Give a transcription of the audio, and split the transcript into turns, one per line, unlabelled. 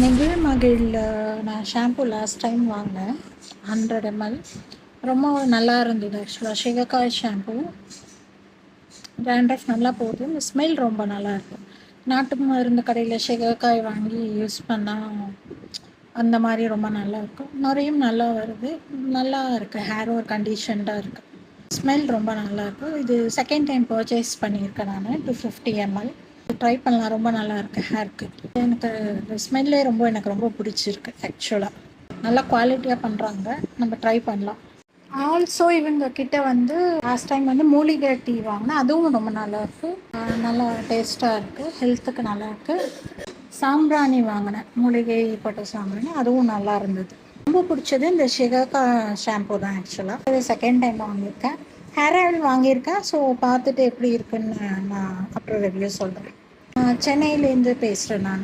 நெகிழ் மகிழில் நான் shampoo last time வாங்கினேன் 100 ml. ரொம்ப நல்லா இருந்தது. ஆக்சுவலாக சிகக்காய் ஷாம்பு டேண்ட்ரஃப் நல்லா போகுது. இந்த ஸ்மெல் ரொம்ப நல்லாயிருக்கு. நாட்டு மருந்து கடையில் சிகக்காய் வாங்கி யூஸ் பண்ணால் அந்த மாதிரி ரொம்ப நல்லாயிருக்கும். நுரையும் நல்லா வருது. நல்லா இருக்குது. ஹேர் ஒரு கண்டிஷன்டாக இருக்குது. ஸ்மெல் ரொம்ப நல்லாயிருக்கு. இது செகண்ட் டைம் பர்ச்சேஸ் பண்ணியிருக்கேன் நான் 250 ml. ட்ரை பண்ணலாம். ரொம்ப நல்லாயிருக்கு ஹேருக்கு. எனக்கு ஸ்மெல்லே எனக்கு ரொம்ப பிடிச்சிருக்கு. ஆக்சுவலாக நல்லா குவாலிட்டியாக பண்ணுறாங்க. நம்ம ட்ரை பண்ணலாம். ஆல்சோ இவங்க கிட்ட லாஸ்ட் டைம் மூலிகை டீ வாங்கினேன். அதுவும் ரொம்ப நல்லாயிருக்கு. நல்லா டேஸ்ட்டாக இருக்குது. ஹெல்த்துக்கு நல்லாயிருக்கு. சாம்பிராணி வாங்கினேன். மூலிகை போட்ட சாம்பிராணி, அதுவும் நல்லா இருந்தது. ரொம்ப பிடிச்சது இந்த ஷிகக்கா ஷாம்பு தான். ஆக்சுவலாக இது செகண்ட் டைம் வாங்கியிருக்கேன். ஹேர் ஆயில் வாங்கியிருக்கேன். ஸோ பார்த்துட்டு எப்படி இருக்குன்னு நான் அப்புறம் ரிவ்யூ சொல்கிறேன். சென்னையிலேருந்து பேசுகிறேன் நான்.